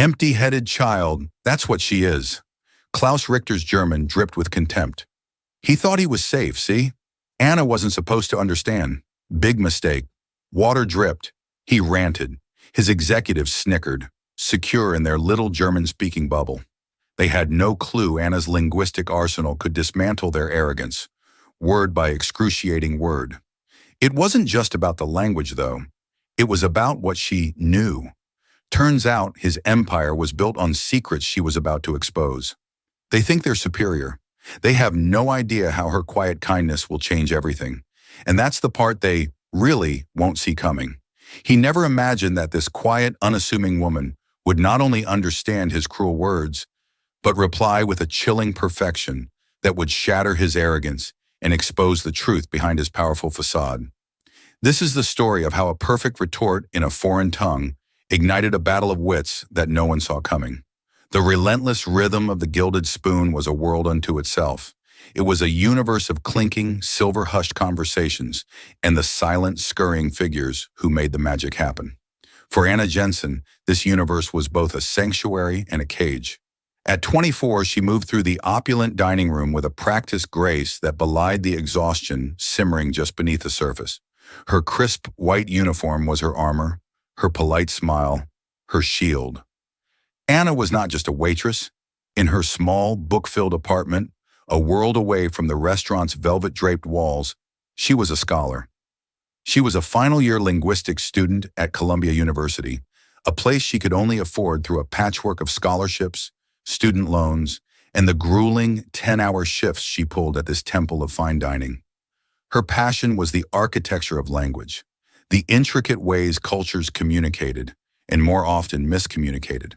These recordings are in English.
Empty-headed child, that's what she is. Klaus Richter's German dripped with contempt. He thought he was safe, see? Anna wasn't supposed to understand. Big mistake. Water dripped. He ranted. His executives snickered, secure in their little German-speaking bubble. They had no clue Anna's linguistic arsenal could dismantle their arrogance, word by excruciating word. It wasn't just about the language, though. It was about what she knew. Turns out his empire was built on secrets she was about to expose. They think they're superior. They have no idea how her quiet kindness will change everything. And that's the part they really won't see coming. He never imagined that this quiet, unassuming woman would not only understand his cruel words, but reply with a chilling perfection that would shatter his arrogance and expose the truth behind his powerful facade. This is the story of how a perfect retort in a foreign tongue ignited a battle of wits that no one saw coming. The relentless rhythm of the gilded spoon was a world unto itself. It was a universe of clinking, silver-hushed conversations and the silent, scurrying figures who made the magic happen. For Anna Jensen, this universe was both a sanctuary and a cage. At 24, she moved through the opulent dining room with a practiced grace that belied the exhaustion simmering just beneath the surface. Her crisp white uniform was her armor, her polite smile, her shield. Anna was not just a waitress. In her small, book-filled apartment, a world away from the restaurant's velvet-draped walls, she was a scholar. She was a final-year linguistics student at Columbia University, a place she could only afford through a patchwork of scholarships, student loans, and the grueling 10-hour shifts she pulled at this temple of fine dining. Her passion was the architecture of language, the intricate ways cultures communicated, and more often miscommunicated.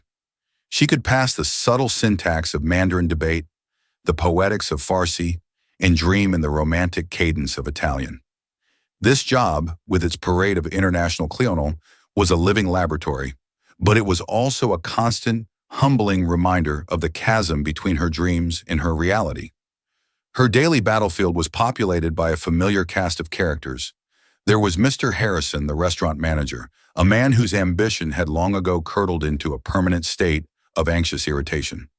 She could pass the subtle syntax of Mandarin debate, the poetics of Farsi, and dream in the romantic cadence of Italian. This job, with its parade of international clientele, was a living laboratory, but it was also a constant, humbling reminder of the chasm between her dreams and her reality. Her daily battlefield was populated by a familiar cast of characters. There was Mr. Harrison, the restaurant manager, a man whose ambition had long ago curdled into a permanent state of anxious irritation.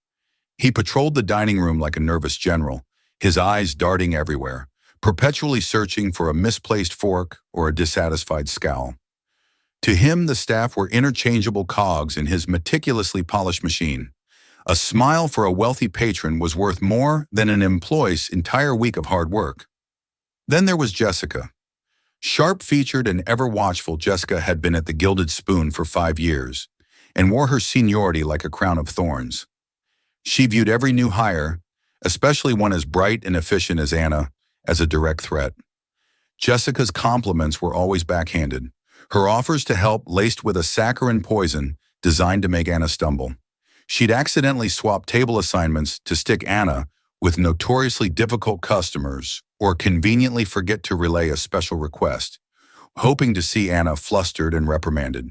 He patrolled the dining room like a nervous general, his eyes darting everywhere, perpetually searching for a misplaced fork or a dissatisfied scowl. To him, the staff were interchangeable cogs in his meticulously polished machine. A smile for a wealthy patron was worth more than an employee's entire week of hard work. Then there was Jessica. Sharp-featured and ever-watchful, Jessica had been at the Gilded Spoon for 5 years and wore her seniority like a crown of thorns. She viewed every new hire, especially one as bright and efficient as Anna, as a direct threat. Jessica's compliments were always backhanded, her offers to help laced with a saccharine poison designed to make Anna stumble. She'd accidentally swap table assignments to stick Anna with notoriously difficult customers or conveniently forget to relay a special request, hoping to see Anna flustered and reprimanded.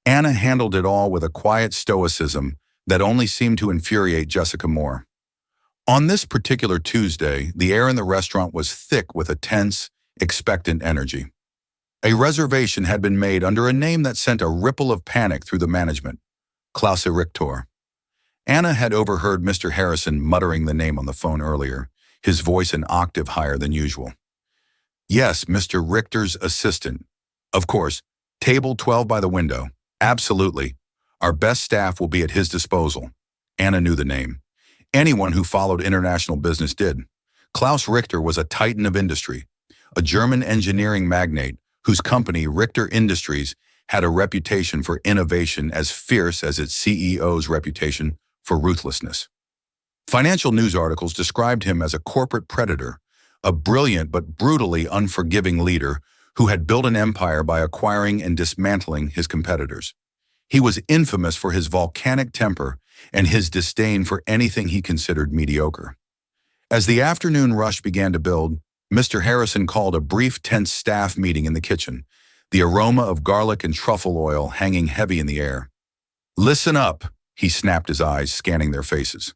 Anna handled it all with a quiet stoicism that only seemed to infuriate Jessica more. On this particular Tuesday, the air in the restaurant was thick with a tense, expectant energy. A reservation had been made under a name that sent a ripple of panic through the management, Klaus Richter. Anna had overheard Mr. Harrison muttering the name on the phone earlier, his voice an octave higher than usual. Yes, Mr. Richter's assistant. Of course, table 12 by the window. Absolutely. Our best staff will be at his disposal. Anna knew the name. Anyone who followed international business did. Klaus Richter was a titan of industry, a German engineering magnate whose company, Richter Industries, had a reputation for innovation as fierce as its CEO's reputation for ruthlessness. Financial news articles described him as a corporate predator, a brilliant but brutally unforgiving leader who had built an empire by acquiring and dismantling his competitors. He was infamous for his volcanic temper and his disdain for anything he considered mediocre. As the afternoon rush began to build, Mr. Harrison called a brief, tense staff meeting in the kitchen, the aroma of garlic and truffle oil hanging heavy in the air. "Listen up," he snapped, his eyes scanning their faces.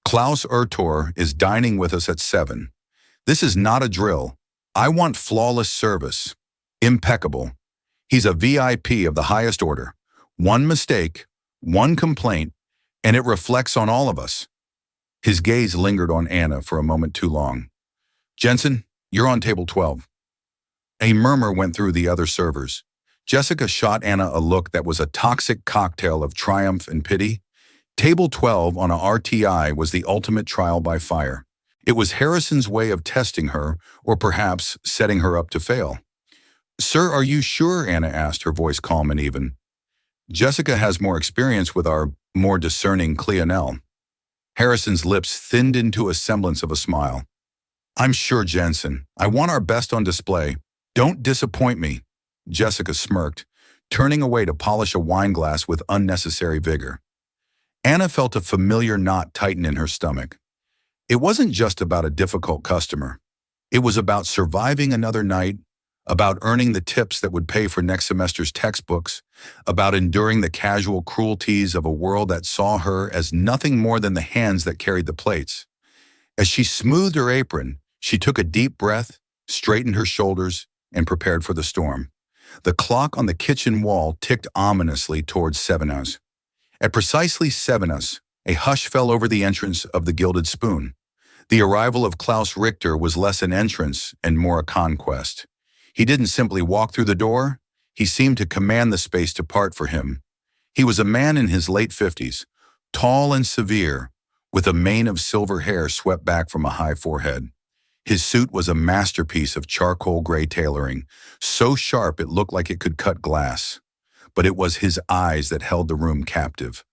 "Klaus Richter is dining with us at 7. This is not a drill. I want flawless service. Impeccable. He's a VIP of the highest order. One mistake, One complaint, and it reflects on all of us. His gaze lingered on Anna for a moment too long. Jensen, you're on table 12. A murmur went through the other servers. Jessica shot Anna a look that was a toxic cocktail of triumph and pity. Table 12 on a RTI was the ultimate trial by fire. It was Harrison's way of testing her, or perhaps setting her up to fail. Sir, are you sure? Anna asked, her voice calm and even. Jessica has more experience with our more discerning Cleonel. Harrison's lips thinned into a semblance of a smile. I'm sure, Jensen. I want our best on display. Don't disappoint me. Jessica smirked, turning away to polish a wine glass with unnecessary vigor. Anna felt a familiar knot tighten in her stomach. It wasn't just about a difficult customer. It was about surviving another night, about earning the tips that would pay for next semester's textbooks, about enduring the casual cruelties of a world that saw her as nothing more than the hands that carried the plates. As she smoothed her apron, she took a deep breath, straightened her shoulders, and prepared for the storm. The clock on the kitchen wall ticked ominously towards 7 hours. At precisely 7 hours, a hush fell over the entrance of the Gilded Spoon. The arrival of Klaus Richter was less an entrance and more a conquest. He didn't simply walk through the door, he seemed to command the space to part for him. He was a man in his late 50s, tall and severe, with a mane of silver hair swept back from a high forehead. His suit was a masterpiece of charcoal gray tailoring, so sharp it looked like it could cut glass. But it was his eyes that held the room captive,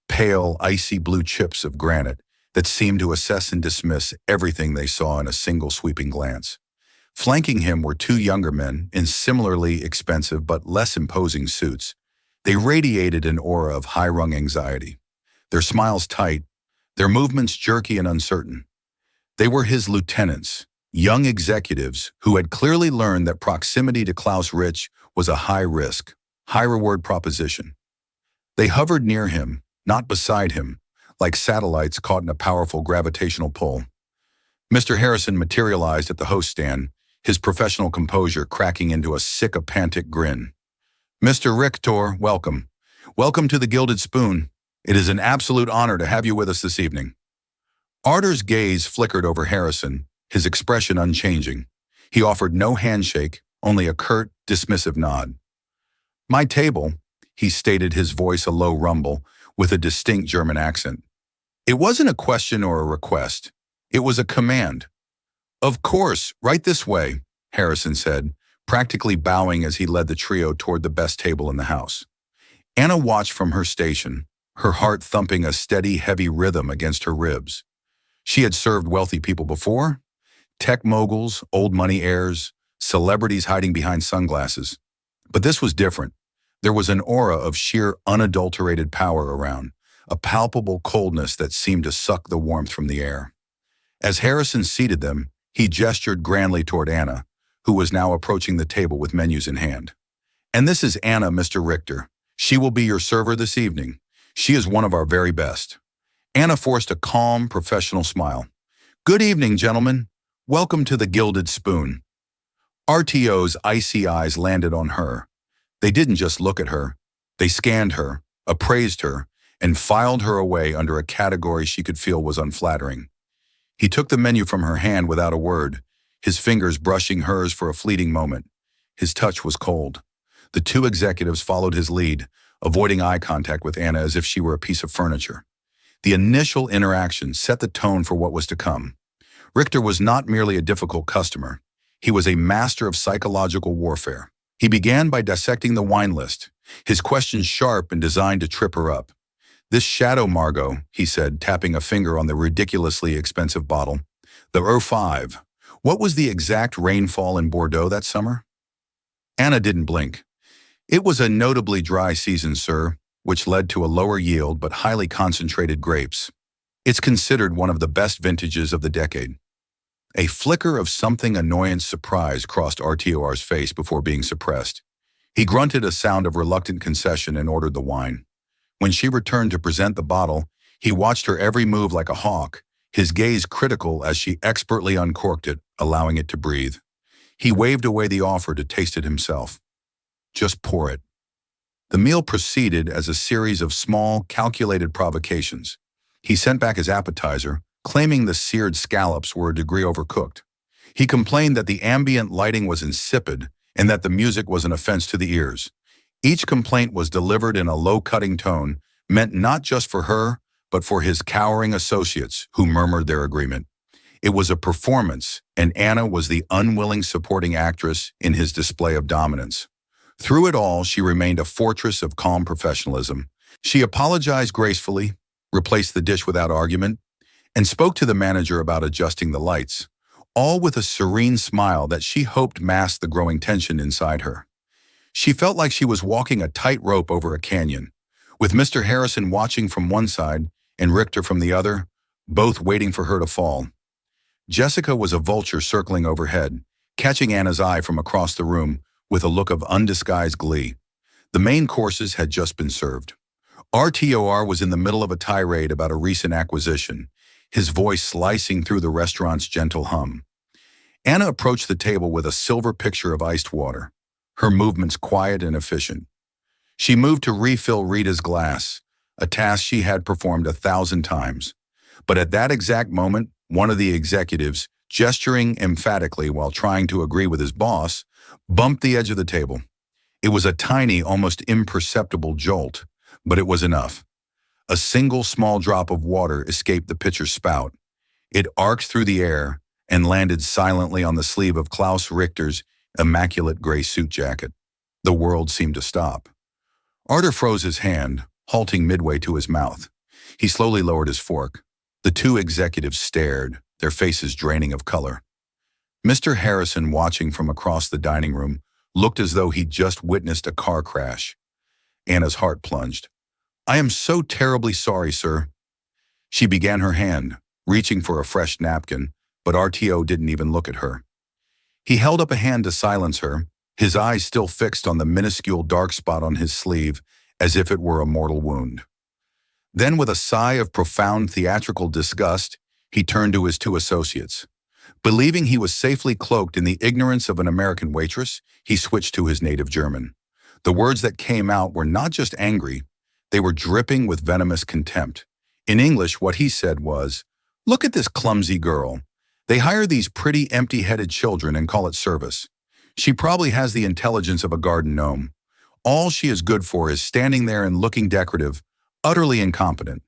pale, icy blue chips of granite that seemed to assess and dismiss everything they saw in a single sweeping glance. Flanking him were two younger men in similarly expensive but less imposing suits. They radiated an aura of high-rung anxiety, their smiles tight, their movements jerky and uncertain. They were his lieutenants, young executives who had clearly learned that proximity to Klaus Rich was a high-risk, high-reward proposition. They hovered near him, not beside him, like satellites caught in a powerful gravitational pull. Mr. Harrison materialized at the host stand, his professional composure cracking into a sycophantic grin. Mr. Richter, welcome. Welcome to the Gilded Spoon. It is an absolute honor to have you with us this evening. Arter's gaze flickered over Harrison, his expression unchanging. He offered no handshake, only a curt, dismissive nod. My table, he stated, his voice a low rumble, with a distinct German accent. It wasn't a question or a request. It was a command. Of course, right this way, Harrison said, practically bowing as he led the trio toward the best table in the house. Anna watched from her station, her heart thumping a steady, heavy rhythm against her ribs. She had served wealthy people before, tech moguls, old money heirs, celebrities hiding behind sunglasses. But this was different. There was an aura of sheer, unadulterated power around, a palpable coldness that seemed to suck the warmth from the air. As Harrison seated them, he gestured grandly toward Anna, who was now approaching the table with menus in hand. And this is Anna, Mr. Richter. She will be your server this evening. She is one of our very best. Anna forced a calm, professional smile. Good evening, gentlemen. Welcome to the Gilded Spoon. RTO's icy eyes landed on her. They didn't just look at her. They scanned her, appraised her, and filed her away under a category she could feel was unflattering. He took the menu from her hand without a word, his fingers brushing hers for a fleeting moment. His touch was cold. The two executives followed his lead, avoiding eye contact with Anna as if she were a piece of furniture. The initial interaction set the tone for what was to come. Richter was not merely a difficult customer. He was a master of psychological warfare. He began by dissecting the wine list, his questions sharp and designed to trip her up. This Shadow Margot, he said, tapping a finger on the ridiculously expensive bottle. The 05. What was the exact rainfall in Bordeaux that summer? Anna didn't blink. It was a notably dry season, sir, which led to a lower yield but highly concentrated grapes. It's considered one of the best vintages of the decade. A flicker of something annoyance surprise crossed RTOR's face before being suppressed. He grunted a sound of reluctant concession and ordered the wine. When she returned to present the bottle, he watched her every move like a hawk, his gaze critical as she expertly uncorked it, allowing it to breathe. He waved away the offer to taste it himself. Just pour it. The meal proceeded as a series of small, calculated provocations. He sent back his appetizer, claiming the seared scallops were a degree overcooked. He complained that the ambient lighting was insipid and that the music was an offense to the ears. Each complaint was delivered in a low-cutting tone, meant not just for her, but for his cowering associates who murmured their agreement. It was a performance, and Anna was the unwilling supporting actress in his display of dominance. Through it all, she remained a fortress of calm professionalism. She apologized gracefully, replaced the dish without argument, and spoke to the manager about adjusting the lights, all with a serene smile that she hoped masked the growing tension inside her. She felt like she was walking a tightrope over a canyon, with Mr. Harrison watching from one side and Richter from the other, both waiting for her to fall. Jessica was a vulture circling overhead, catching Anna's eye from across the room with a look of undisguised glee. The main courses had just been served. RTOR was in the middle of a tirade about a recent acquisition, his voice slicing through the restaurant's gentle hum. Anna approached the table with a silver pitcher of iced water, her movements quiet and efficient. She moved to refill Rita's glass, a task she had performed 1,000 times. But at that exact moment, one of the executives, gesturing emphatically while trying to agree with his boss, bumped the edge of the table. It was a tiny, almost imperceptible jolt, but it was enough. A single small drop of water escaped the pitcher's spout. It arced through the air and landed silently on the sleeve of Klaus Richter's immaculate gray suit jacket. The world seemed to stop. Arthur froze his hand, halting midway to his mouth. He slowly lowered his fork. The two executives stared, their faces draining of color. Mr. Harrison, watching from across the dining room, looked as though he'd just witnessed a car crash. Anna's heart plunged. "I am so terribly sorry, sir." She began her hand, reaching for a fresh napkin, but RTO didn't even look at her. He held up a hand to silence her, his eyes still fixed on the minuscule dark spot on his sleeve, as if it were a mortal wound. Then, with a sigh of profound theatrical disgust, he turned to his two associates. Believing he was safely cloaked in the ignorance of an American waitress, he switched to his native German. The words that came out were not just angry, they were dripping with venomous contempt. In English, what he said was, "Look at this clumsy girl. They hire these pretty empty-headed children and call it service. She probably has the intelligence of a garden gnome. All she is good for is standing there and looking decorative, utterly incompetent."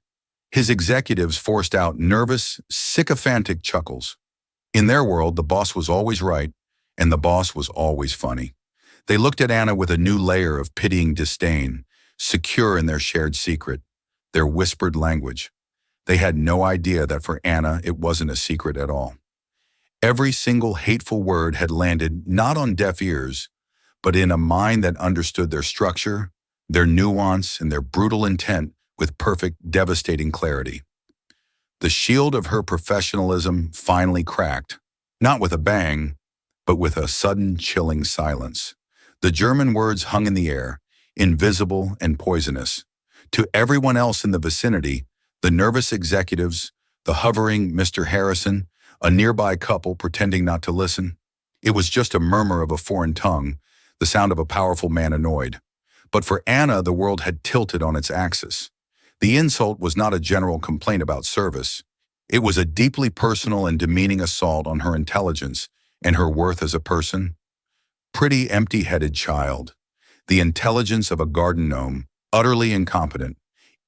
His executives forced out nervous, sycophantic chuckles. In their world, the boss was always right, and the boss was always funny. They looked at Anna with a new layer of pitying disdain, secure in their shared secret, their whispered language. They had no idea that for Anna it wasn't a secret at all. Every single hateful word had landed not on deaf ears, but in a mind that understood their structure, their nuance, and their brutal intent with perfect, devastating clarity. The shield of her professionalism finally cracked, not with a bang, but with a sudden, chilling silence. The German words hung in the air, invisible and poisonous. To everyone else in the vicinity, the nervous executives, the hovering Mr. Harrison, a nearby couple pretending not to listen, it was just a murmur of a foreign tongue, the sound of a powerful man annoyed. But for Anna, the world had tilted on its axis. The insult was not a general complaint about service. It was a deeply personal and demeaning assault on her intelligence and her worth as a person. Pretty empty-headed child. The intelligence of a garden gnome, utterly incompetent.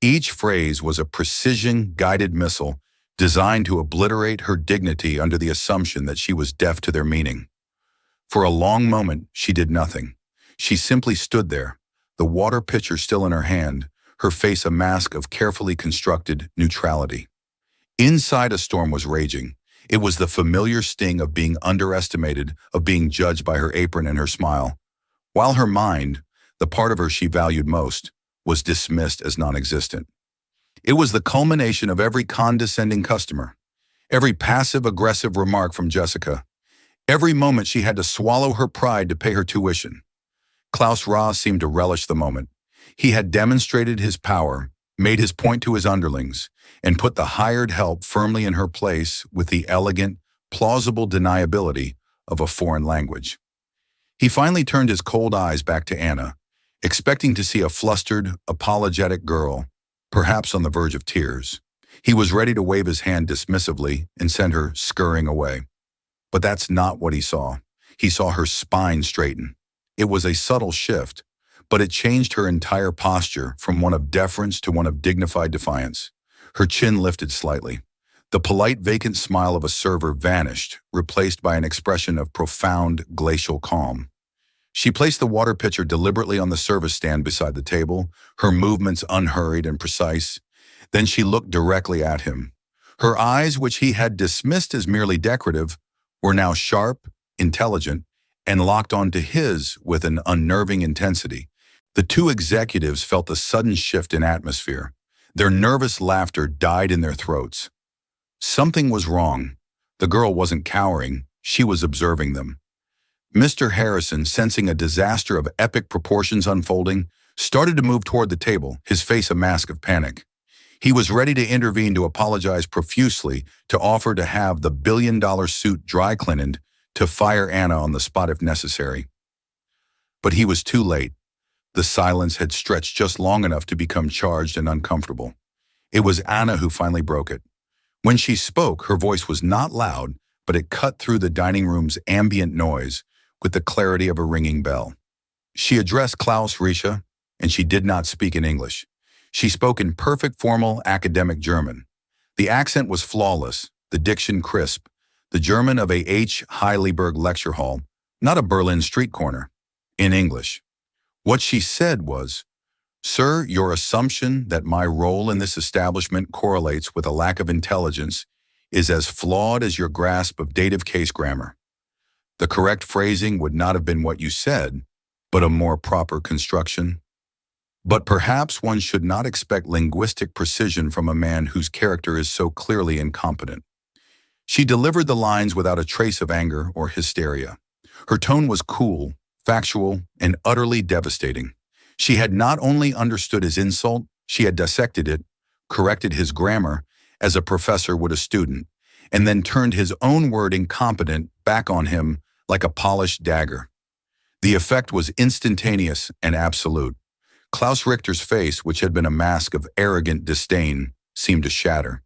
Each phrase was a precision-guided missile designed to obliterate her dignity under the assumption that she was deaf to their meaning. For a long moment, she did nothing. She simply stood there, the water pitcher still in her hand, her face a mask of carefully constructed neutrality. Inside, a storm was raging. It was the familiar sting of being underestimated, of being judged by her apron and her smile, while her mind, the part of her she valued most, was dismissed as non-existent. It was the culmination of every condescending customer, every passive-aggressive remark from Jessica, every moment she had to swallow her pride to pay her tuition. Klaus Ross seemed to relish the moment. He had demonstrated his power, made his point to his underlings, and put the hired help firmly in her place with the elegant, plausible deniability of a foreign language. He finally turned his cold eyes back to Anna, expecting to see a flustered, apologetic girl, perhaps on the verge of tears. He was ready to wave his hand dismissively and send her scurrying away. But that's not what he saw. He saw her spine straighten. It was a subtle shift, but it changed her entire posture from one of deference to one of dignified defiance. Her chin lifted slightly. The polite, vacant smile of a server vanished, replaced by an expression of profound, glacial calm. She placed the water pitcher deliberately on the service stand beside the table, her movements unhurried and precise. Then she looked directly at him. Her eyes, which he had dismissed as merely decorative, were now sharp, intelligent, and locked onto his with an unnerving intensity. The two executives felt a sudden shift in atmosphere. Their nervous laughter died in their throats. Something was wrong. The girl wasn't cowering, she was observing them. Mr. Harrison, sensing a disaster of epic proportions unfolding, started to move toward the table, his face a mask of panic. He was ready to intervene, to apologize profusely, to offer to have the billion-dollar suit dry cleaned, to fire Anna on the spot if necessary. But he was too late. The silence had stretched just long enough to become charged and uncomfortable. It was Anna who finally broke it. When she spoke, her voice was not loud, but it cut through the dining room's ambient noise with the clarity of a ringing bell. She addressed Klaus Risha, and she did not speak in English. She spoke in perfect formal academic German. The accent was flawless, the diction crisp, the German of a H. Heidelberg lecture hall, not a Berlin street corner. In English. What she said was, "Sir, your assumption that my role in this establishment correlates with a lack of intelligence is as flawed as your grasp of dative case grammar. The correct phrasing would not have been what you said, but a more proper construction. But perhaps one should not expect linguistic precision from a man whose character is so clearly incompetent." She delivered the lines without a trace of anger or hysteria. Her tone was cool, factual, and utterly devastating. She had not only understood his insult, she had dissected it, corrected his grammar as a professor would a student, and then turned his own word incompetent back on him like a polished dagger. The effect was instantaneous and absolute. Klaus Richter's face, which had been a mask of arrogant disdain, seemed to shatter.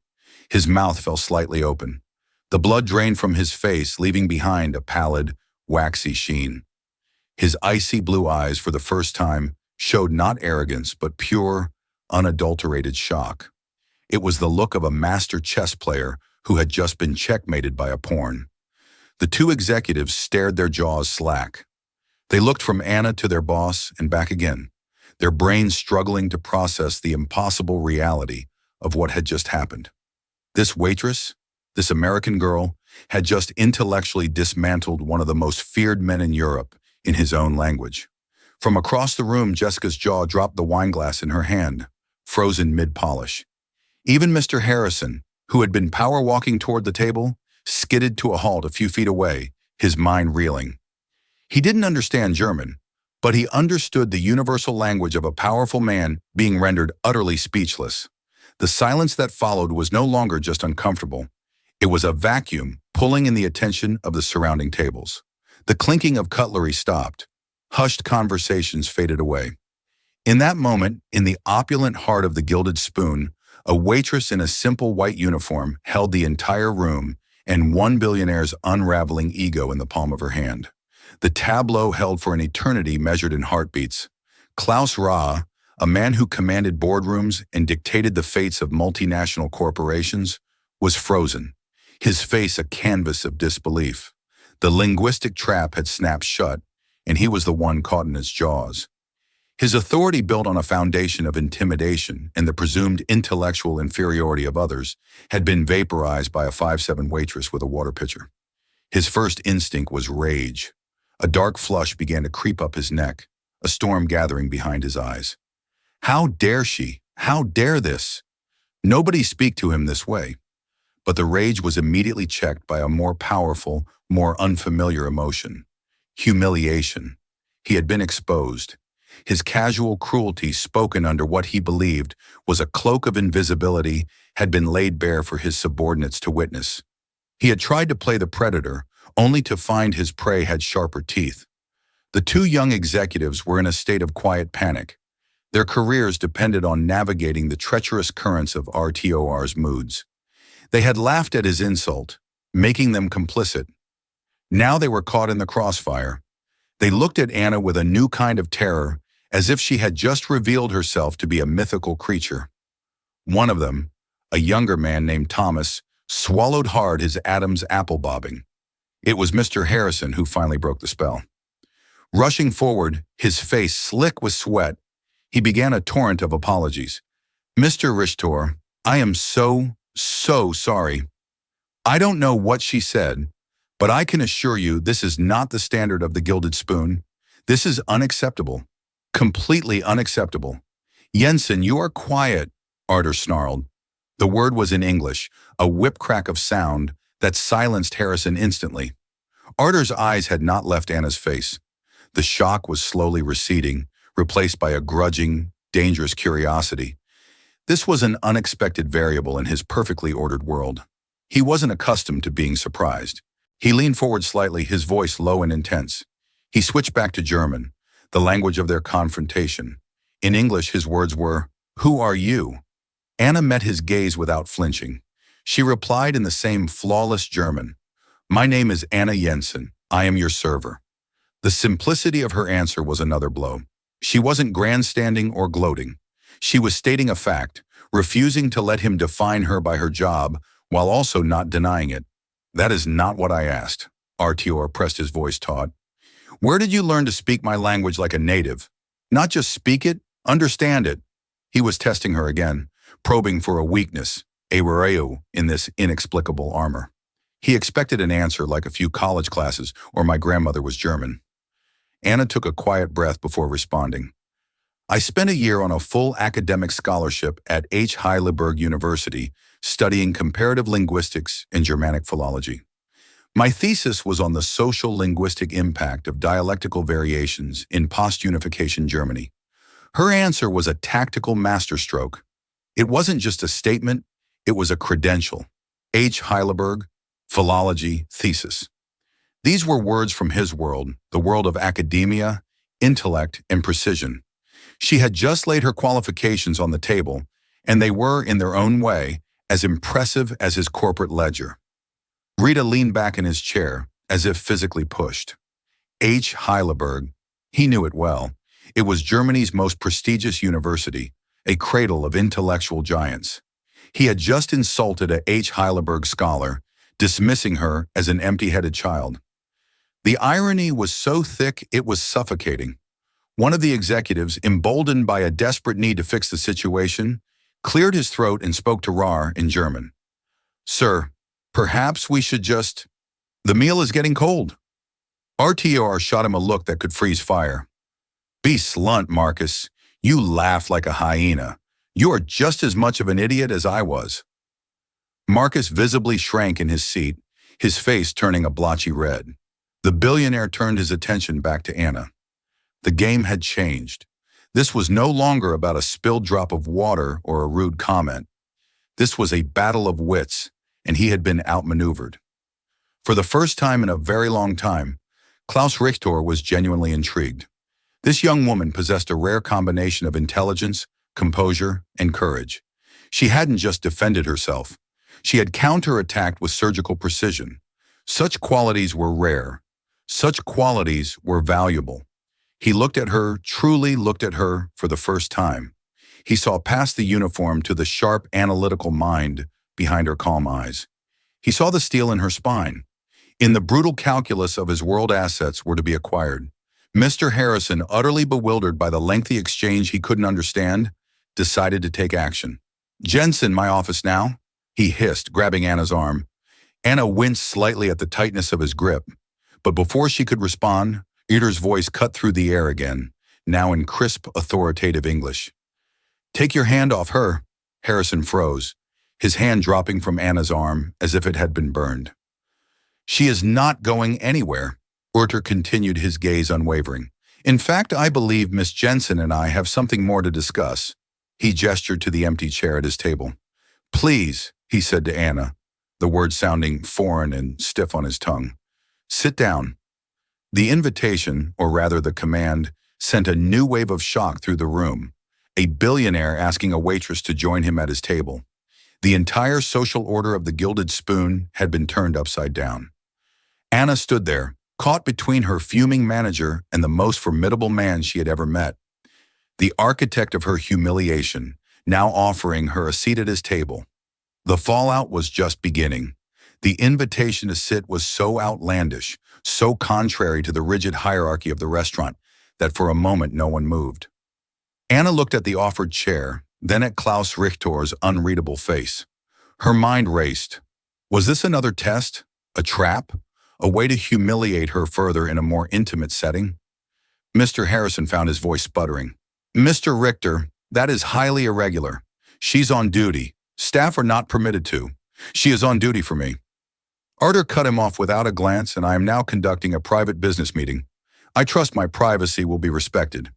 His mouth fell slightly open. The blood drained from his face, leaving behind a pallid, waxy sheen. His icy blue eyes, for the first time, showed not arrogance, but pure, unadulterated shock. It was the look of a master chess player who had just been checkmated by a pawn. The two executives stared, their jaws slack. They looked from Anna to their boss and back again, their brains struggling to process the impossible reality of what had just happened. This waitress, this American girl, had just intellectually dismantled one of the most feared men in Europe in his own language. From across the room, Jessica's jaw dropped, the wineglass in her hand, frozen mid-polish. Even Mr. Harrison, who had been power-walking toward the table, skidded to a halt a few feet away, his mind reeling. He didn't understand German, but he understood the universal language of a powerful man being rendered utterly speechless. The silence that followed was no longer just uncomfortable. It was a vacuum pulling in the attention of the surrounding tables. The clinking of cutlery stopped. Hushed conversations faded away. In that moment, in the opulent heart of the Gilded Spoon, a waitress in a simple white uniform held the entire room and one billionaire's unraveling ego in the palm of her hand. The tableau held for an eternity measured in heartbeats. Klaus Ra, a man who commanded boardrooms and dictated the fates of multinational corporations, was frozen, his face a canvas of disbelief. The linguistic trap had snapped shut, and he was the one caught in its jaws. His authority, built on a foundation of intimidation and the presumed intellectual inferiority of others, had been vaporized by a 5'7" waitress with a water pitcher. His first instinct was rage. A dark flush began to creep up his neck, a storm gathering behind his eyes. How dare she? How dare this? Nobody speak to him this way. But the rage was immediately checked by a more powerful, more unfamiliar emotion. Humiliation. He had been exposed. His casual cruelty, spoken under what he believed was a cloak of invisibility, had been laid bare for his subordinates to witness. He had tried to play the predator, only to find his prey had sharper teeth. The two young executives were in a state of quiet panic. Their careers depended on navigating the treacherous currents of RTOR's moods. They had laughed at his insult, making them complicit. Now they were caught in the crossfire. They looked at Anna with a new kind of terror, as if she had just revealed herself to be a mythical creature. One of them, a younger man named Thomas, swallowed hard his Adam's apple bobbing. It was Mr. Harrison who finally broke the spell. Rushing forward, his face slick with sweat, he began a torrent of apologies. "Mr. Richter, I am so sorry. I don't know what she said, but I can assure you this is not the standard of the Gilded Spoon. This is unacceptable. Completely unacceptable." "Jensen, you are quiet," Arter snarled. The word was in English, a whip crack of sound that silenced Harrison instantly. Arter's eyes had not left Anna's face. The shock was slowly receding, replaced by a grudging, dangerous curiosity. This was an unexpected variable in his perfectly ordered world. He wasn't accustomed to being surprised. He leaned forward slightly, his voice low and intense. He switched back to German, the language of their confrontation. In English, his words were, "Who are you?" Anna met his gaze without flinching. She replied in the same flawless German, "My name is Anna Jensen. I am your server." The simplicity of her answer was another blow. She wasn't grandstanding or gloating. She was stating a fact, refusing to let him define her by her job while also not denying it. "That is not what I asked," Artior pressed his voice taut. "Where did you learn to speak my language like a native? Not just speak it, understand it." He was testing her again, probing for a weakness, a rareu in this inexplicable armor. He expected an answer like a few college classes or "my grandmother was German." Anna took a quiet breath before responding. "I spent a year on a full academic scholarship at Heidelberg University studying comparative linguistics and Germanic philology. My thesis was on the social linguistic impact of dialectical variations in post-unification Germany." Her answer was a tactical masterstroke. It wasn't just a statement, it was a credential. Heidelberg, philology, thesis. These were words from his world, the world of academia, intellect, and precision. She had just laid her qualifications on the table, and they were, in their own way, as impressive as his corporate ledger. Rita leaned back in his chair, as if physically pushed. Heidelberg, he knew it well. It was Germany's most prestigious university, a cradle of intellectual giants. He had just insulted a Heidelberg scholar, dismissing her as an empty-headed child. The irony was so thick it was suffocating. One of the executives, emboldened by a desperate need to fix the situation, cleared his throat and spoke to Rar in German. "Sir, perhaps we should just... The meal is getting cold." RTR shot him a look that could freeze fire. "Be slunt, Marcus. You laugh like a hyena. You are just as much of an idiot as I was." Marcus visibly shrank in his seat, his face turning a blotchy red. The billionaire turned his attention back to Anna. The game had changed. This was no longer about a spilled drop of water or a rude comment. This was a battle of wits, and he had been outmaneuvered. For the first time in a very long time, Klaus Richter was genuinely intrigued. This young woman possessed a rare combination of intelligence, composure, and courage. She hadn't just defended herself. She had counterattacked with surgical precision. Such qualities were rare. Such qualities were valuable. He looked at her, truly looked at her for the first time. He saw past the uniform to the sharp, analytical mind behind her calm eyes. He saw the steel in her spine. In the brutal calculus of his world assets were to be acquired. Mr. Harrison, utterly bewildered by the lengthy exchange he couldn't understand, decided to take action. "Jensen, my office now," he hissed, grabbing Anna's arm. Anna winced slightly at the tightness of his grip, but before she could respond, Eder's voice cut through the air again, now in crisp, authoritative English. "Take your hand off her." Harrison froze, his hand dropping from Anna's arm as if it had been burned. "She is not going anywhere." Urter continued, his gaze unwavering. "In fact, I believe Miss Jensen and I have something more to discuss." He gestured to the empty chair at his table. "Please," he said to Anna, the words sounding foreign and stiff on his tongue. "Sit down." The invitation, or rather the command, sent a new wave of shock through the room. A billionaire asking a waitress to join him at his table. The entire social order of the Gilded Spoon had been turned upside down. Anna stood there, caught between her fuming manager and the most formidable man she had ever met. The architect of her humiliation, now offering her a seat at his table. The fallout was just beginning. The invitation to sit was so outlandish, so contrary to the rigid hierarchy of the restaurant, that for a moment no one moved. Anna looked at the offered chair, then at Klaus Richter's unreadable face. Her mind raced. Was this another test? A trap? A way to humiliate her further in a more intimate setting? Mr. Harrison found his voice sputtering. Mr. Richter, that is highly irregular. She's on duty. Staff are not permitted to. She is on duty for me. Arter cut him off without a glance, and I am now conducting a private business meeting. I trust my privacy will be respected.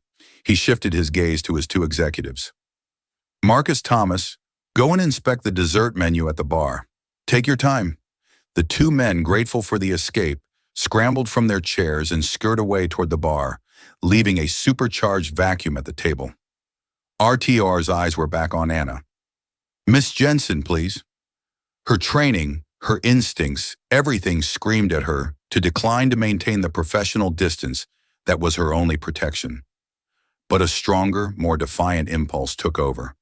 He shifted his gaze to his two executives. Marcus Thomas, go and inspect the dessert menu at the bar. Take your time. The two men, grateful for the escape, scrambled from their chairs and scurried away toward the bar, leaving a supercharged vacuum at the table. RTR's eyes were back on Anna. Miss Jensen, please. Her training, her instincts, everything screamed at her to decline to maintain the professional distance that was her only protection. But a stronger, more defiant impulse took over.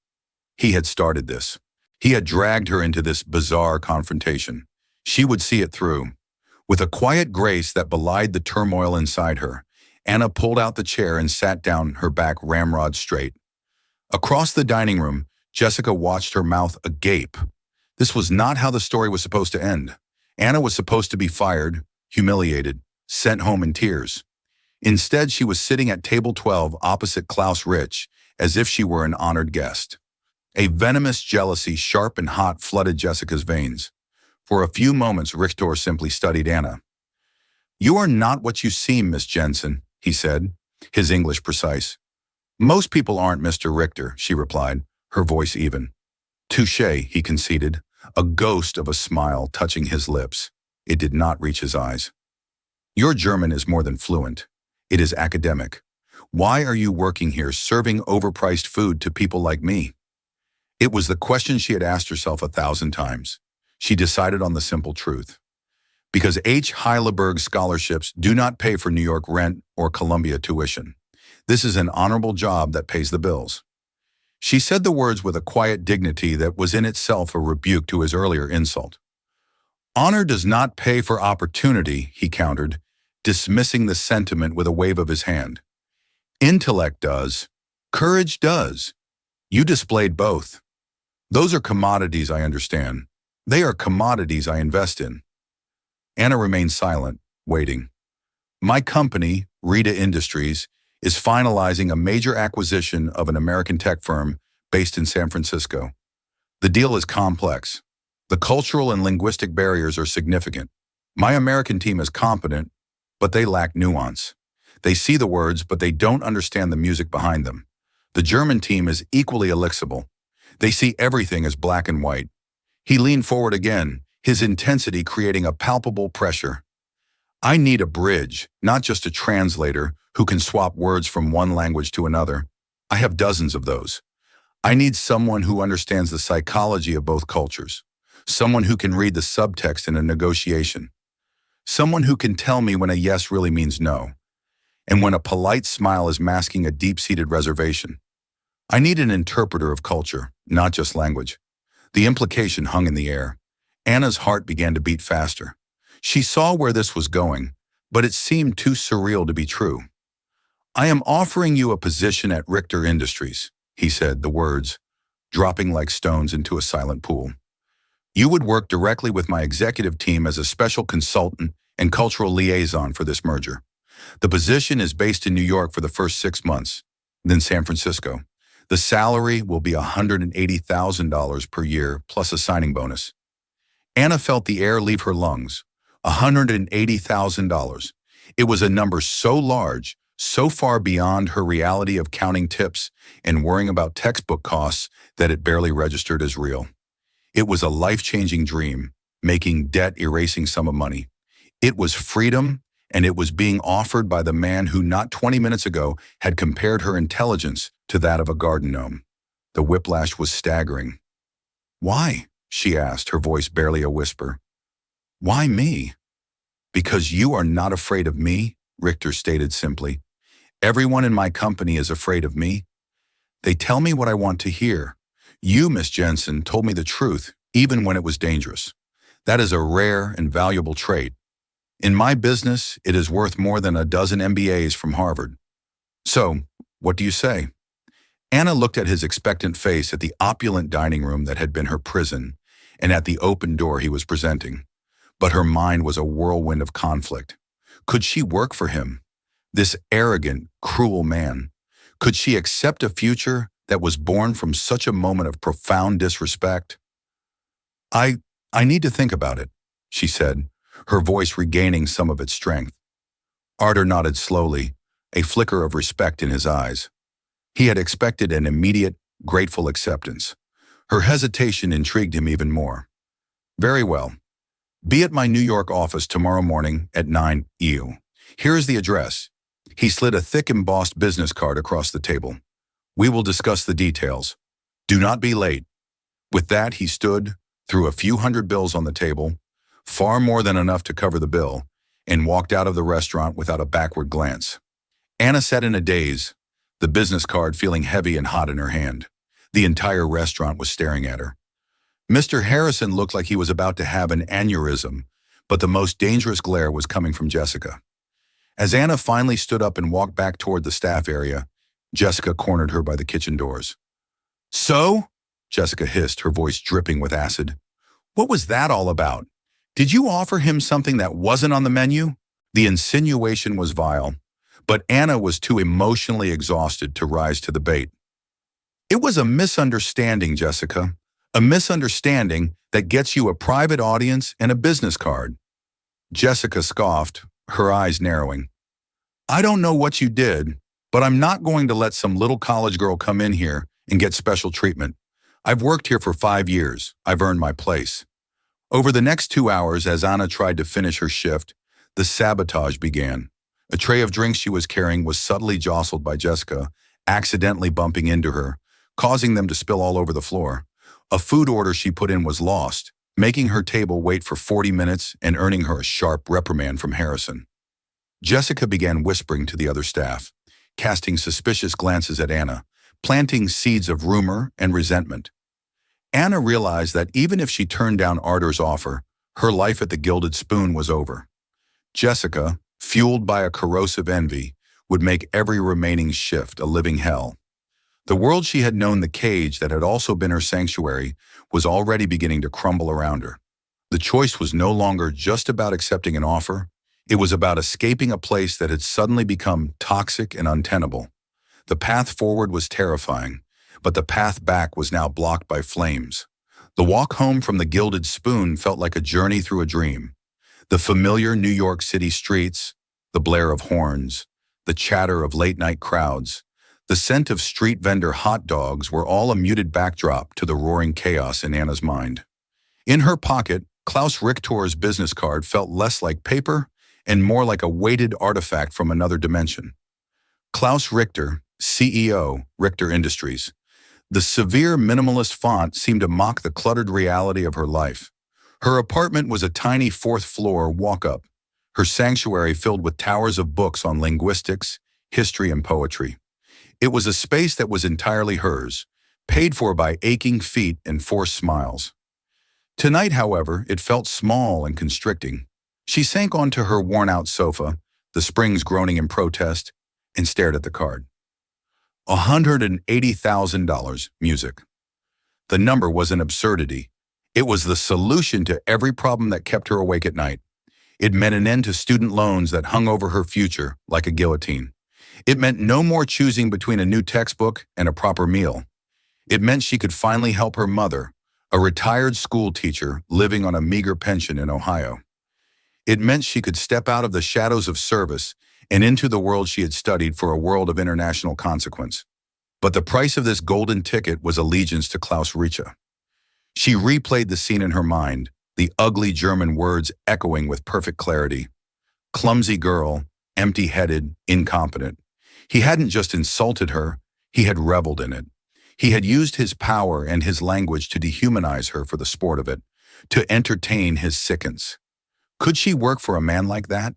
He had started this. He had dragged her into this bizarre confrontation. She would see it through. With a quiet grace that belied the turmoil inside her, Anna pulled out the chair and sat down, her back ramrod straight. Across the dining room, Jessica watched her mouth agape. This was not how the story was supposed to end. Anna was supposed to be fired, humiliated, sent home in tears. Instead, she was sitting at table 12 opposite Klaus Rich, as if she were an honored guest. A venomous jealousy, sharp and hot, flooded Jessica's veins. For a few moments, Richter simply studied Anna. You are not what you seem, Miss Jensen, he said, his English precise. Most people aren't, Mr. Richter, she replied, her voice even. Touché, he conceded, a ghost of a smile touching his lips. It did not reach his eyes. Your German is more than fluent. It is academic. Why are you working here serving overpriced food to people like me? It was the question she had asked herself 1,000 times. She decided on the simple truth. Because H. Heidelberg scholarships do not pay for New York rent or Columbia tuition. This is an honorable job that pays the bills. She said the words with a quiet dignity that was in itself a rebuke to his earlier insult. Honor does not pay for opportunity, he countered, dismissing the sentiment with a wave of his hand. Intellect does. Courage does. You displayed both. Those are commodities, I understand. They are commodities I invest in. Anna remained silent, waiting. My company, Rita Industries, is finalizing a major acquisition of an American tech firm based in San Francisco. The deal is complex. The cultural and linguistic barriers are significant. My American team is competent, but they lack nuance. They see the words, but they don't understand the music behind them. The German team is equally elixable. They see everything as black and white. He leaned forward again, his intensity creating a palpable pressure. I need a bridge, not just a translator who can swap words from one language to another. I have dozens of those. I need someone who understands the psychology of both cultures. Someone who can read the subtext in a negotiation. Someone who can tell me when a yes really means no, and when a polite smile is masking a deep-seated reservation. I need an interpreter of culture, not just language. The implication hung in the air. Anna's heart began to beat faster. She saw where this was going, but it seemed too surreal to be true. I am offering you a position at Richter Industries, he said, the words dropping like stones into a silent pool. You would work directly with my executive team as a special consultant and cultural liaison for this merger. The position is based in New York for the first 6 months, then San Francisco. The salary will be $180,000 per year plus a signing bonus. Anna felt the air leave her lungs. $180,000. It was a number so large, so far beyond her reality of counting tips and worrying about textbook costs that it barely registered as real. It was a life-changing dream, making debt-erasing sum of money. It was freedom and it was being offered by the man who not 20 minutes ago had compared her intelligence to that of a garden gnome. The whiplash was staggering. "Why?" she asked, her voice barely a whisper. "Why me?" "Because you are not afraid of me," Richter stated simply. "Everyone in my company is afraid of me. They tell me what I want to hear. You, Miss Jensen, told me the truth, even when it was dangerous. That is a rare and valuable trait. In my business, it is worth more than a dozen MBAs from Harvard. So, what do you say?" Anna looked at his expectant face, at the opulent dining room that had been her prison, and at the open door he was presenting. But her mind was a whirlwind of conflict. Could she work for him? This arrogant, cruel man. Could she accept a future that was born from such a moment of profound disrespect? I need to think about it," she said, her voice regaining some of its strength. Arthur nodded slowly, a flicker of respect in his eyes. He had expected an immediate, grateful acceptance. Her hesitation intrigued him even more. "Very well. Be at my New York office tomorrow morning at 9 EU. Here is the address." He slid a thick embossed business card across the table. "We will discuss the details. Do not be late." With that, he stood, threw a few hundred bills on the table, far more than enough to cover the bill, and walked out of the restaurant without a backward glance. Anna sat in a daze, the business card feeling heavy and hot in her hand. The entire restaurant was staring at her. Mr. Harrison looked like he was about to have an aneurysm, but the most dangerous glare was coming from Jessica. As Anna finally stood up and walked back toward the staff area, Jessica cornered her by the kitchen doors. "So?" Jessica hissed, her voice dripping with acid. "What was that all about? Did you offer him something that wasn't on the menu?" The insinuation was vile, but Anna was too emotionally exhausted to rise to the bait. "It was a misunderstanding, Jessica. A misunderstanding that gets you a private audience and a business card." Jessica scoffed, her eyes narrowing. "I don't know what you did, but I'm not going to let some little college girl come in here and get special treatment. I've worked here for 5 years. I've earned my place." Over the next 2 hours, as Anna tried to finish her shift, the sabotage began. A tray of drinks she was carrying was subtly jostled by Jessica, accidentally bumping into her, causing them to spill all over the floor. A food order she put in was lost, making her table wait for 40 minutes and earning her a sharp reprimand from Harrison. Jessica began whispering to the other staff, casting suspicious glances at Anna, planting seeds of rumor and resentment. Anna realized that even if she turned down Arthur's offer, her life at the Gilded Spoon was over. Jessica, fueled by a corrosive envy, would make every remaining shift a living hell. The world she had known, the cage that had also been her sanctuary, was already beginning to crumble around her. The choice was no longer just about accepting an offer. It was about escaping a place that had suddenly become toxic and untenable. The path forward was terrifying, but the path back was now blocked by flames. The walk home from the Gilded Spoon felt like a journey through a dream. The familiar New York City streets, the blare of horns, the chatter of late-night crowds, the scent of street vendor hot dogs were all a muted backdrop to the roaring chaos in Anna's mind. In her pocket, Klaus Richter's business card felt less like paper and more like a weighted artifact from another dimension. Klaus Richter, CEO, Richter Industries. The severe minimalist font seemed to mock the cluttered reality of her life. Her apartment was a tiny fourth-floor walk-up, her sanctuary filled with towers of books on linguistics, history, and poetry. It was a space that was entirely hers, paid for by aching feet and forced smiles. Tonight, however, it felt small and constricting. She sank onto her worn-out sofa, the springs groaning in protest, and stared at the card. $180,000, music. The number was an absurdity. It was the solution to every problem that kept her awake at night. It meant an end to student loans that hung over her future like a guillotine. It meant no more choosing between a new textbook and a proper meal. It meant she could finally help her mother, a retired school teacher living on a meager pension in Ohio. It meant she could step out of the shadows of service and into the world she had studied for, a world of international consequence. But the price of this golden ticket was allegiance to Klaus Richter. She replayed the scene in her mind, the ugly German words echoing with perfect clarity. Clumsy girl, empty-headed, incompetent. He hadn't just insulted her, he had reveled in it. He had used his power and his language to dehumanize her for the sport of it, to entertain his sickens. Could she work for a man like that?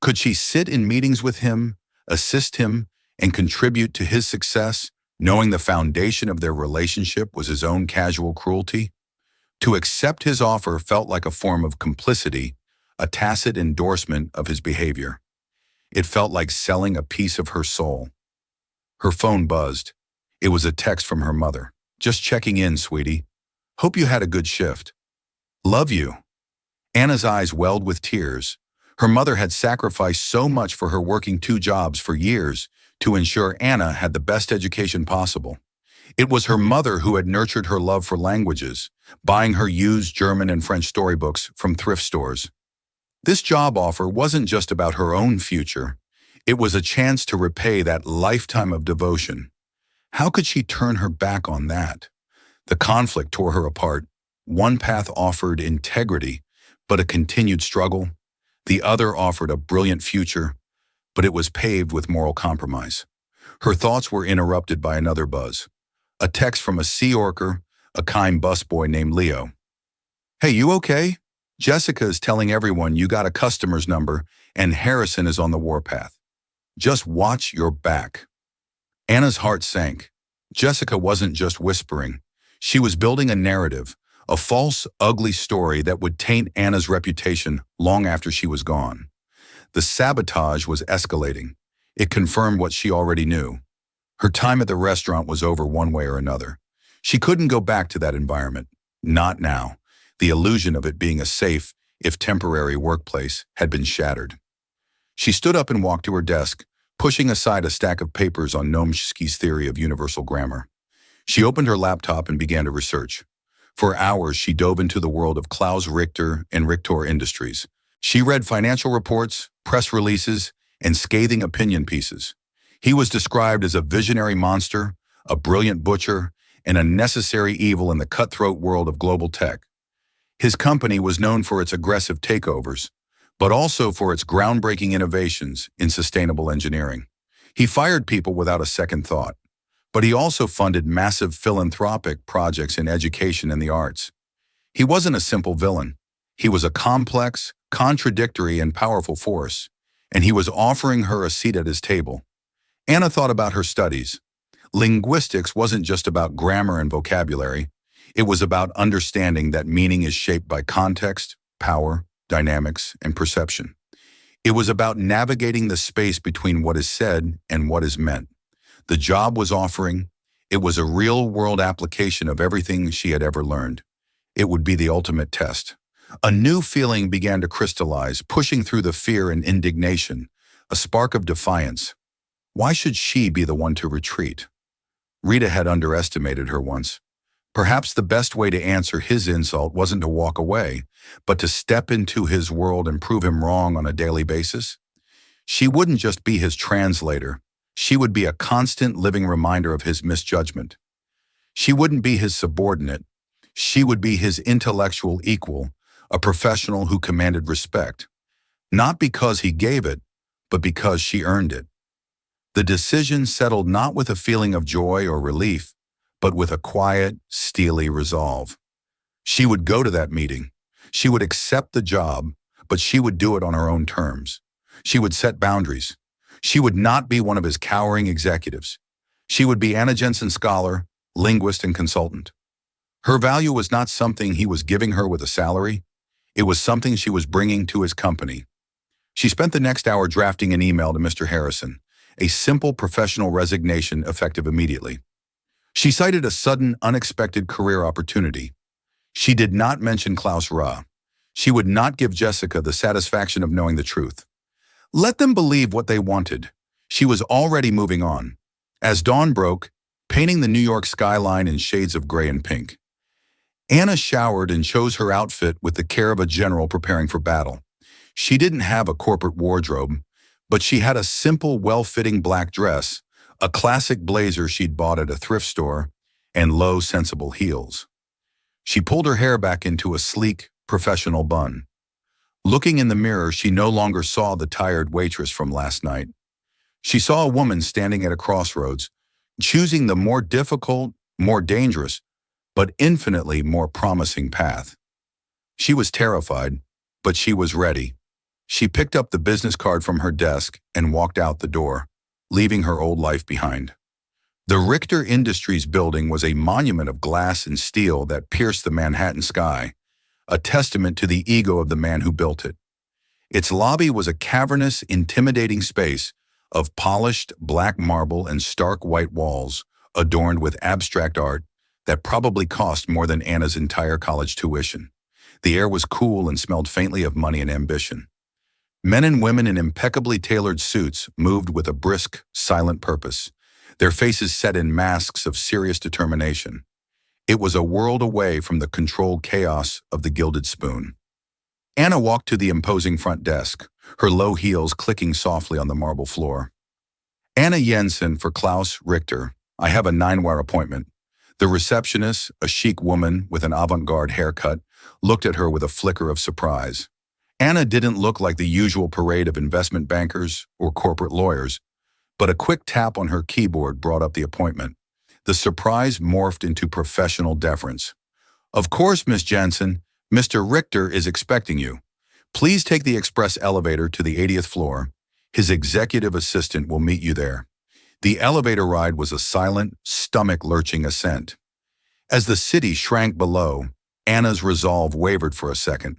Could she sit in meetings with him, assist him, and contribute to his success, knowing the foundation of their relationship was his own casual cruelty? To accept his offer felt like a form of complicity, a tacit endorsement of his behavior. It felt like selling a piece of her soul. Her phone buzzed. It was a text from her mother. "Just checking in, sweetie. Hope you had a good shift. Love you." Anna's eyes welled with tears. Her mother had sacrificed so much for her, working 2 jobs for years to ensure Anna had the best education possible. It was her mother who had nurtured her love for languages, buying her used German and French storybooks from thrift stores. This job offer wasn't just about her own future. It was a chance to repay that lifetime of devotion. How could she turn her back on that? The conflict tore her apart. One path offered integrity, but a continued struggle. The other offered a brilliant future, but it was paved with moral compromise. Her thoughts were interrupted by another buzz. A text from a Sea Orker, a kind busboy named Leo. "Hey, you okay? Jessica is telling everyone you got a customer's number and Harrison is on the warpath. Just watch your back." Anna's heart sank. Jessica wasn't just whispering. She was building a narrative, a false, ugly story that would taint Anna's reputation long after she was gone. The sabotage was escalating. It confirmed what she already knew. Her time at the restaurant was over one way or another. She couldn't go back to that environment. Not now. The illusion of it being a safe, if temporary, workplace had been shattered. She stood up and walked to her desk, pushing aside a stack of papers on Chomsky's theory of universal grammar. She opened her laptop and began to research. For hours, she dove into the world of Klaus Richter and Richter Industries. She read financial reports, press releases, and scathing opinion pieces. He was described as a visionary monster, a brilliant butcher, and a necessary evil in the cutthroat world of global tech. His company was known for its aggressive takeovers, but also for its groundbreaking innovations in sustainable engineering. He fired people without a second thought, but he also funded massive philanthropic projects in education and the arts. He wasn't a simple villain. He was a complex, contradictory, and powerful force, and he was offering her a seat at his table. Anna thought about her studies. Linguistics wasn't just about grammar and vocabulary. It was about understanding that meaning is shaped by context, power, dynamics, and perception. It was about navigating the space between what is said and what is meant. The job was offering. It was a real-world application of everything she had ever learned. It would be the ultimate test. A new feeling began to crystallize, pushing through the fear and indignation, a spark of defiance. Why should she be the one to retreat? Rita had underestimated her once. Perhaps the best way to answer his insult wasn't to walk away, but to step into his world and prove him wrong on a daily basis. She wouldn't just be his translator. She would be a constant living reminder of his misjudgment. She wouldn't be his subordinate. She would be his intellectual equal, a professional who commanded respect. Not because he gave it, but because she earned it. The decision settled not with a feeling of joy or relief, but with a quiet, steely resolve. She would go to that meeting. She would accept the job, but she would do it on her own terms. She would set boundaries. She would not be one of his cowering executives. She would be Anna Jensen scholar, linguist, and consultant. Her value was not something he was giving her with a salary. It was something she was bringing to his company. She spent the next hour drafting an email to Mr. Harrison, a simple professional resignation effective immediately. She cited a sudden, unexpected career opportunity. She did not mention Klaus Ra. She would not give Jessica the satisfaction of knowing the truth. Let them believe what they wanted. She was already moving on. As dawn broke, painting the New York skyline in shades of gray and pink. Anna showered and chose her outfit with the care of a general preparing for battle. She didn't have a corporate wardrobe, but she had a simple, well-fitting black dress, a classic blazer she'd bought at a thrift store, and low, sensible heels. She pulled her hair back into a sleek, professional bun. Looking in the mirror, she no longer saw the tired waitress from last night. She saw a woman standing at a crossroads, choosing the more difficult, more dangerous, but infinitely more promising path. She was terrified, but she was ready. She picked up the business card from her desk and walked out the door, leaving her old life behind. The Richter Industries building was a monument of glass and steel that pierced the Manhattan sky, a testament to the ego of the man who built it. Its lobby was a cavernous, intimidating space of polished black marble and stark white walls adorned with abstract art that probably cost more than Anna's entire college tuition. The air was cool and smelled faintly of money and ambition. Men and women in impeccably tailored suits moved with a brisk, silent purpose, their faces set in masks of serious determination. It was a world away from the controlled chaos of the Gilded Spoon. Anna walked to the imposing front desk, her low heels clicking softly on the marble floor. "Anna Jensen for Klaus Richter. I have a 9-hour appointment." The receptionist, a chic woman with an avant-garde haircut, looked at her with a flicker of surprise. Anna didn't look like the usual parade of investment bankers or corporate lawyers, but a quick tap on her keyboard brought up the appointment. The surprise morphed into professional deference. "Of course, Miss Jensen. Mr. Richter is expecting you. Please take the express elevator to the 80th floor. His executive assistant will meet you there." The elevator ride was a silent, stomach-lurching ascent. As the city shrank below, Anna's resolve wavered for a second.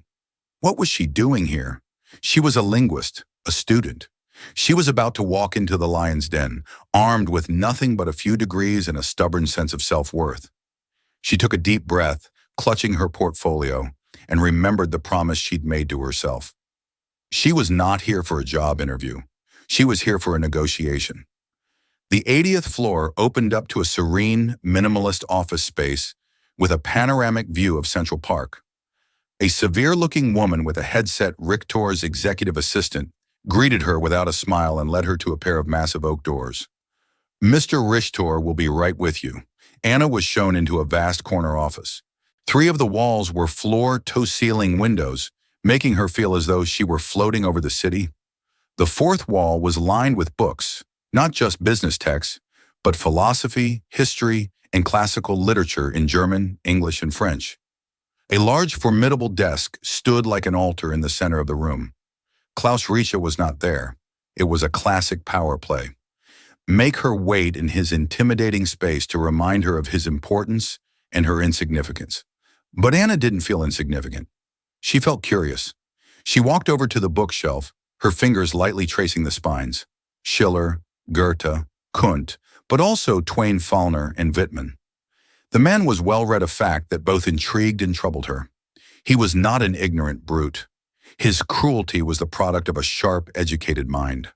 What was she doing here? She was a linguist, a student. She was about to walk into the lion's den, armed with nothing but a few degrees and a stubborn sense of self-worth. She took a deep breath, clutching her portfolio, and remembered the promise she'd made to herself. She was not here for a job interview. She was here for a negotiation. The 80th floor opened up to a serene, minimalist office space with a panoramic view of Central Park. A severe-looking woman with a headset, Richter's executive assistant, greeted her without a smile and led her to a pair of massive oak doors. "Mr. Richter will be right with you." Anna was shown into a vast corner office. 3 of the walls were floor-to-ceiling windows, making her feel as though she were floating over the city. The 4th wall was lined with books, not just business texts, but philosophy, history, and classical literature in German, English, and French. A large, formidable desk stood like an altar in the center of the room. Klaus Richter was not there. It was a classic power play. Make her wait in his intimidating space to remind her of his importance and her insignificance. But Anna didn't feel insignificant. She felt curious. She walked over to the bookshelf, her fingers lightly tracing the spines. Schiller, Goethe, Kunt, but also Twain, Faulkner, and Whitman. The man was well-read, a fact that both intrigued and troubled her. He was not an ignorant brute. His cruelty was the product of a sharp, educated mind.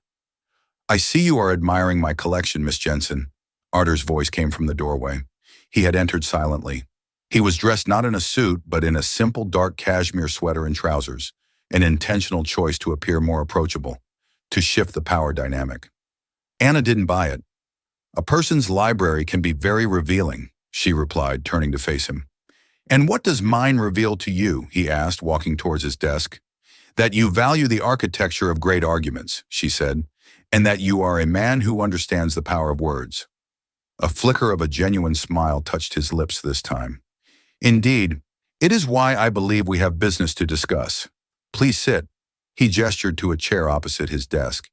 "I see you are admiring my collection, Miss Jensen." Arter's voice came from the doorway. He had entered silently. He was dressed not in a suit, but in a simple dark cashmere sweater and trousers, an intentional choice to appear more approachable, to shift the power dynamic. Anna didn't buy it. "A person's library can be very revealing," she replied, turning to face him. "And what does mine reveal to you?" he asked, walking towards his desk. "That you value the architecture of great arguments," she said, "and that you are a man who understands the power of words." A flicker of a genuine smile touched his lips this time. "Indeed, it is why I believe we have business to discuss. Please sit." He gestured to a chair opposite his desk.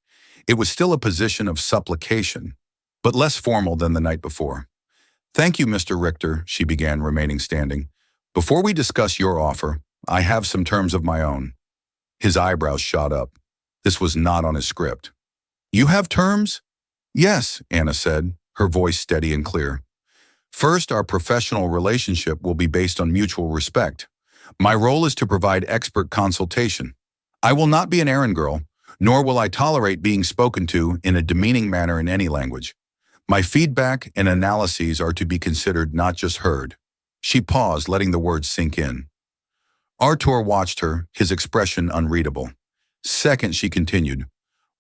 It was still a position of supplication, but less formal than the night before. "Thank you, Mr. Richter," she began, remaining standing. "Before we discuss your offer, I have some terms of my own." His eyebrows shot up. This was not on his script. "You have terms?" "Yes," Anna said, her voice steady and clear. "First, our professional relationship will be based on mutual respect. My role is to provide expert consultation. I will not be an errand girl, nor will I tolerate being spoken to in a demeaning manner in any language. My feedback and analyses are to be considered, not just heard." She paused, letting the words sink in. Artur watched her, his expression unreadable. "Second," she continued,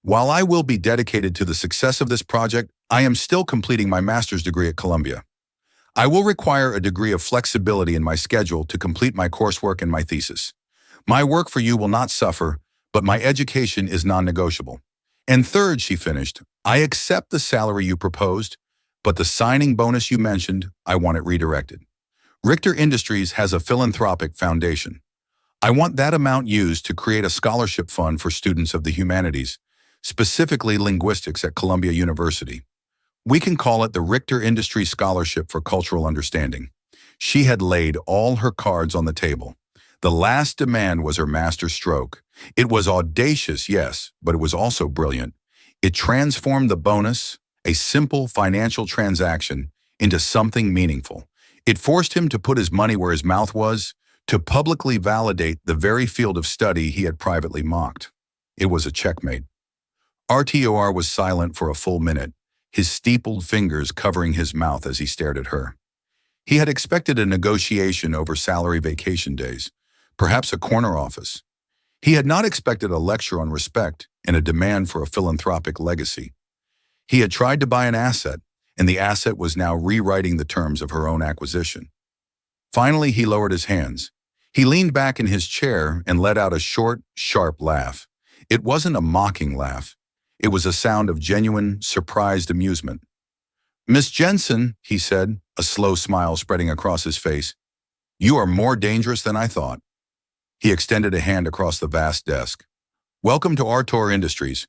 "while I will be dedicated to the success of this project, I am still completing my master's degree at Columbia. I will require a degree of flexibility in my schedule to complete my coursework and my thesis. My work for you will not suffer, but my education is non-negotiable. And third, she finished, I accept the salary you proposed, but the signing bonus you mentioned, I want it redirected. Richter Industries has a philanthropic foundation. I want that amount used to create a scholarship fund for students of the humanities, specifically linguistics at Columbia University. We can call it the Richter Industries Scholarship for Cultural Understanding. She had laid all her cards on the table. The last demand was her master stroke. It was audacious, yes, but it was also brilliant. It transformed the bonus, a simple financial transaction, into something meaningful. It forced him to put his money where his mouth was, to publicly validate the very field of study he had privately mocked. It was a checkmate. RTOR was silent for a full minute, his steepled fingers covering his mouth as he stared at her. He had expected a negotiation over salary vacation days, perhaps a corner office. He had not expected a lecture on respect and a demand for a philanthropic legacy. He had tried to buy an asset, and the asset was now rewriting the terms of her own acquisition. Finally, he lowered his hands. He leaned back in his chair and let out a short, sharp laugh. It wasn't a mocking laugh. It was a sound of genuine, surprised amusement. Miss Jensen, he said, a slow smile spreading across his face, you are more dangerous than I thought. He extended a hand across the vast desk. Welcome to RTOR Industries.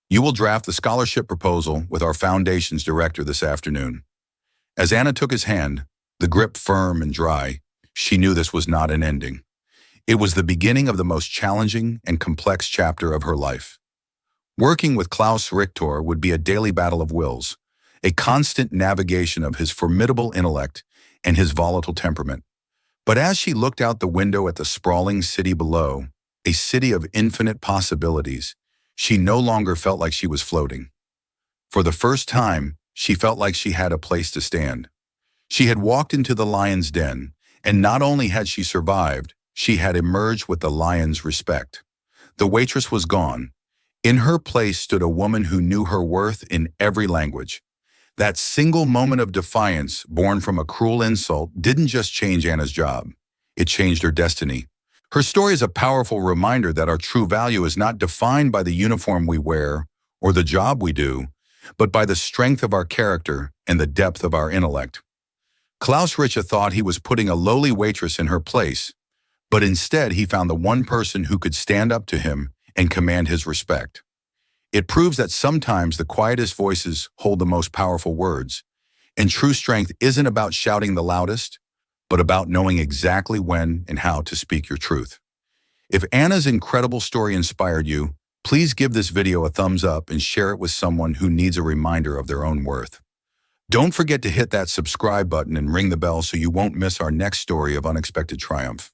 You will draft the scholarship proposal with our foundation's director this afternoon. As Anna took his hand, the grip firm and dry, she knew this was not an ending. It was the beginning of the most challenging and complex chapter of her life. Working with Klaus Richter would be a daily battle of wills, a constant navigation of his formidable intellect and his volatile temperament. But as she looked out the window at the sprawling city below, a city of infinite possibilities, she no longer felt like she was floating. For the first time, she felt like she had a place to stand. She had walked into the lion's den, and not only had she survived, she had emerged with the lion's respect. The waitress was gone. In her place stood a woman who knew her worth in every language. That single moment of defiance, born from a cruel insult, didn't just change Anna's job. It changed her destiny. Her story is a powerful reminder that our true value is not defined by the uniform we wear or the job we do, but by the strength of our character and the depth of our intellect. Klaus Richter thought he was putting a lowly waitress in her place, but instead he found the one person who could stand up to him and command his respect. It proves that sometimes the quietest voices hold the most powerful words, and true strength isn't about shouting the loudest, but about knowing exactly when and how to speak your truth. If Anna's incredible story inspired you, please give this video a thumbs up and share it with someone who needs a reminder of their own worth. Don't forget to hit that subscribe button and ring the bell so you won't miss our next story of unexpected triumph.